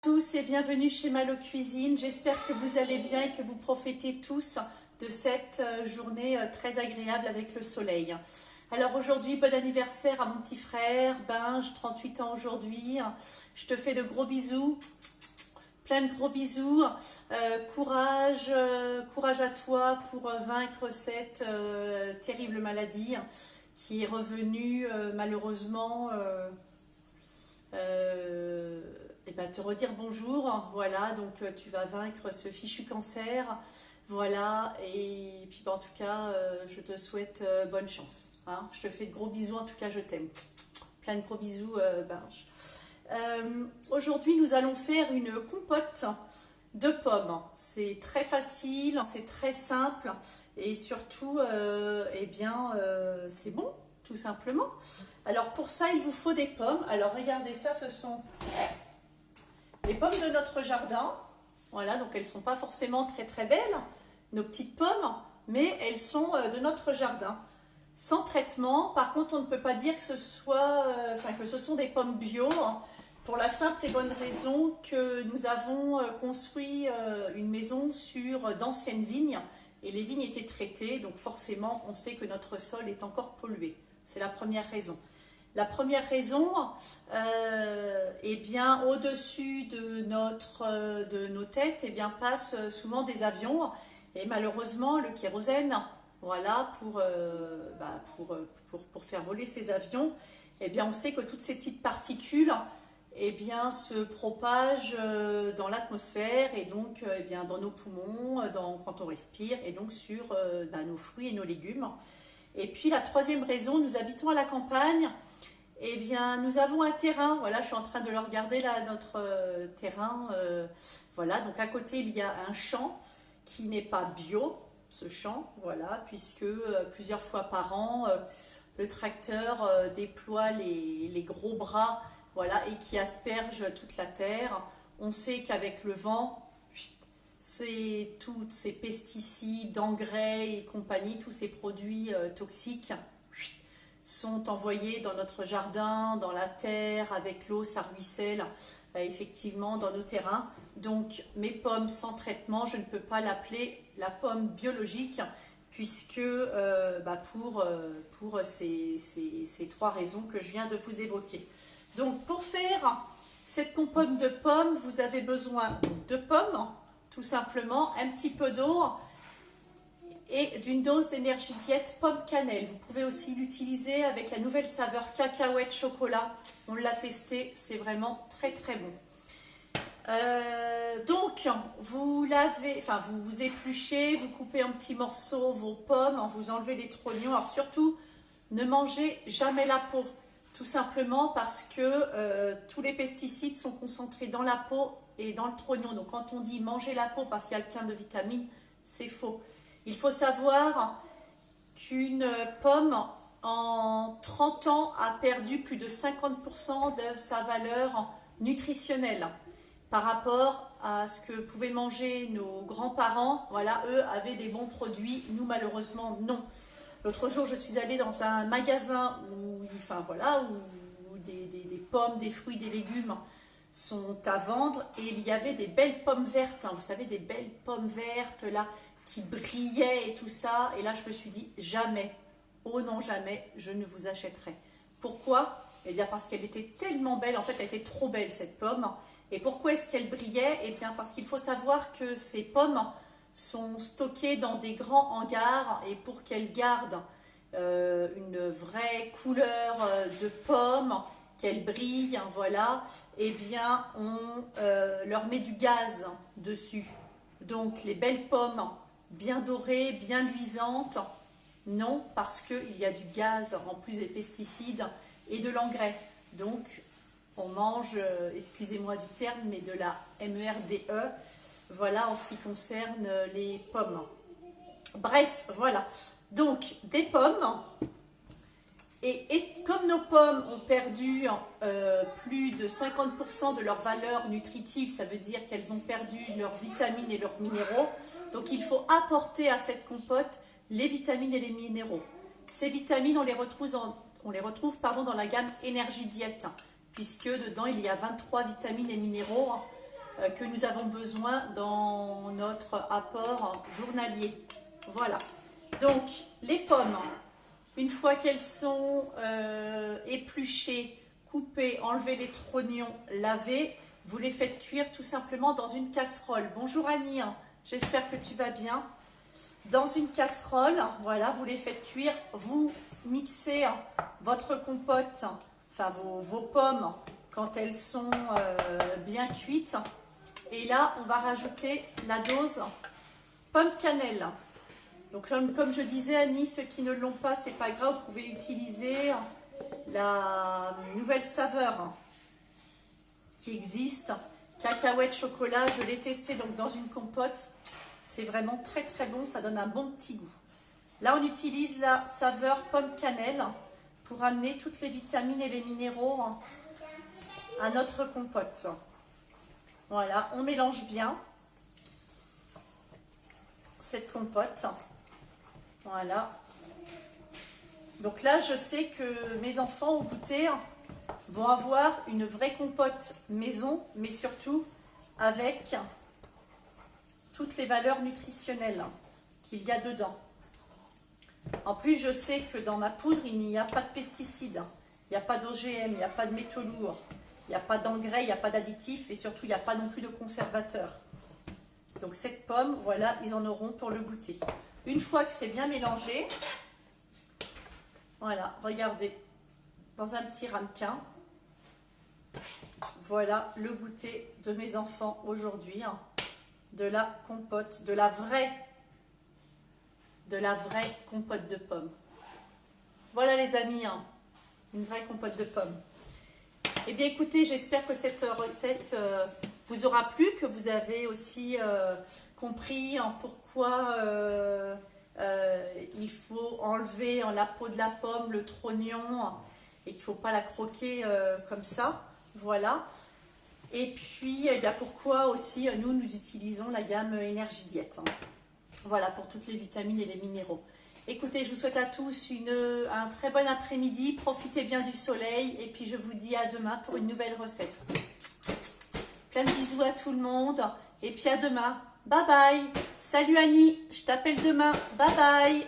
Tous et bienvenue chez Malo Cuisine. J'espère que vous allez bien et que vous profitez tous de cette journée très agréable avec le soleil. Alors aujourd'hui, bon anniversaire à mon petit frère, Binge, 38 ans aujourd'hui. Je te fais de gros bisous, plein de gros bisous. Courage à toi pour vaincre cette terrible maladie qui est revenue malheureusement. Et ben, te redire bonjour, voilà, donc tu vas vaincre ce fichu cancer, voilà, et puis ben, en tout cas, je te souhaite bonne chance, hein. Je te fais de gros bisous, en tout cas, je t'aime. Plein de gros bisous, Binge. Aujourd'hui, nous allons faire une compote de pommes. C'est très facile, c'est très simple, et surtout, eh bien, c'est bon, tout simplement. Alors pour ça, il vous faut des pommes. Alors regardez ça, ce sont les pommes de notre jardin. Voilà, donc elles ne sont pas forcément très très belles, nos petites pommes, mais elles sont de notre jardin. Sans traitement. Par contre, on ne peut pas dire que ce soit, que ce sont des pommes bio, hein, pour la simple et bonne raison que nous avons construit une maison sur d'anciennes vignes et les vignes étaient traitées, donc forcément, on sait que notre sol est encore pollué. C'est la première raison. La première raison, eh bien, au-dessus de nos têtes, eh bien, passent souvent des avions et malheureusement le kérosène, voilà, pour faire voler ces avions, eh bien, on sait que toutes ces petites particules, eh bien, se propagent dans l'atmosphère et donc eh bien, dans nos poumons, quand on respire et donc sur nos fruits et nos légumes. Et puis la troisième raison, nous habitons à la campagne. Eh bien, nous avons un terrain, voilà, je suis en train de le regarder là, notre terrain, voilà, donc à côté il y a un champ qui n'est pas bio, ce champ, voilà, puisque plusieurs fois par an, le tracteur déploie les gros bras, voilà, et qui asperge toute la terre. On sait qu'avec le vent, c'est tous ces pesticides, engrais et compagnie, tous ces produits toxiques sont envoyés dans notre jardin, dans la terre, avec l'eau, ça ruisselle effectivement dans nos terrains. Donc mes pommes sans traitement, je ne peux pas l'appeler la pomme biologique, puisque pour ces trois raisons que je viens de vous évoquer. Donc pour faire cette compote de pommes, vous avez besoin de pommes, tout simplement, un petit peu d'eau, et d'une dose d'énergie diète pomme cannelle. Vous pouvez aussi l'utiliser avec la nouvelle saveur cacahuète chocolat. On l'a testé, c'est vraiment très très bon. Donc, vous lavez, vous épluchez, vous coupez en petits morceaux vos pommes, vous enlevez les trognons. Alors surtout, ne mangez jamais la peau, tout simplement parce que tous les pesticides sont concentrés dans la peau et dans le trognon. Donc quand on dit manger la peau parce qu'il y a plein de vitamines, c'est faux. Il faut savoir qu'une pomme en 30 ans a perdu plus de 50% de sa valeur nutritionnelle par rapport à ce que pouvaient manger nos grands-parents. Voilà, eux avaient des bons produits, nous malheureusement non. L'autre jour, je suis allée dans un magasin où des pommes, des fruits, des légumes sont à vendre et il y avait des belles pommes vertes, hein, vous savez, des belles pommes vertes là qui brillaient et tout ça. Et là, je me suis dit, jamais, oh non, jamais, je ne vous achèterai. Pourquoi? Eh bien, parce qu'elle était tellement belle. En fait, elle était trop belle, cette pomme. Et pourquoi est-ce qu'elle brillait? Eh bien, parce qu'il faut savoir que ces pommes sont stockées dans des grands hangars. Et pour qu'elles gardent une vraie couleur de pomme, qu'elles brillent, voilà, eh bien, on leur met du gaz dessus. Donc, les belles pommes bien dorées, bien luisantes, non, parce qu'il y a du gaz en plus des pesticides et de l'engrais. Donc, on mange, excusez-moi du terme, mais de la MERDE, voilà, en ce qui concerne les pommes. Bref, voilà. Donc, des pommes. Et comme nos pommes ont perdu plus de 50% de leur valeur nutritive, ça veut dire qu'elles ont perdu leurs vitamines et leurs minéraux, donc il faut apporter à cette compote les vitamines et les minéraux. Ces vitamines, on les retrouve dans la gamme énergie diète, puisque dedans il y a 23 vitamines et minéraux que nous avons besoin dans notre apport journalier. Voilà. Donc, les pommes, une fois qu'elles sont épluchées, coupées, enlevez les trognons, lavées, vous les faites cuire tout simplement dans une casserole. Bonjour Annie, j'espère que tu vas bien. Dans une casserole, voilà, vous les faites cuire, vous mixez votre compote, enfin vos pommes quand elles sont bien cuites. Et là, on va rajouter la dose pomme cannelle. Donc comme je disais Annie, ceux qui ne l'ont pas, c'est pas grave, vous pouvez utiliser la nouvelle saveur qui existe, cacahuète chocolat. Je l'ai testé donc dans une compote. C'est vraiment très très bon, ça donne un bon petit goût. Là, on utilise la saveur pomme cannelle pour amener toutes les vitamines et les minéraux à notre compote. Voilà, on mélange bien cette compote. Voilà. Donc là, je sais que mes enfants au goûter vont avoir une vraie compote maison, mais surtout avec toutes les valeurs nutritionnelles qu'il y a dedans. En plus, je sais que dans ma poudre, il n'y a pas de pesticides, il n'y a pas d'OGM, il n'y a pas de métaux lourds, il n'y a pas d'engrais, il n'y a pas d'additifs et surtout, il n'y a pas non plus de conservateurs. Donc cette pomme, voilà, ils en auront pour le goûter. Une fois que c'est bien mélangé, voilà, regardez, dans un petit ramequin, voilà le goûter de mes enfants aujourd'hui. De la compote, de la vraie compote de pommes. Voilà les amis, une vraie compote de pommes. Eh bien écoutez, j'espère que cette recette vous aura plu, que vous avez aussi compris pourquoi il faut enlever la peau de la pomme, le trognon, et qu'il ne faut pas la croquer comme ça. Voilà. Et puis, eh bien, pourquoi aussi nous utilisons la gamme Énergie Diète. Voilà, pour toutes les vitamines et les minéraux. Écoutez, je vous souhaite à tous un très bon après-midi. Profitez bien du soleil. Et puis, je vous dis à demain pour une nouvelle recette. Plein de bisous à tout le monde. Et puis, à demain. Bye bye. Salut Annie, je t'appelle demain. Bye bye.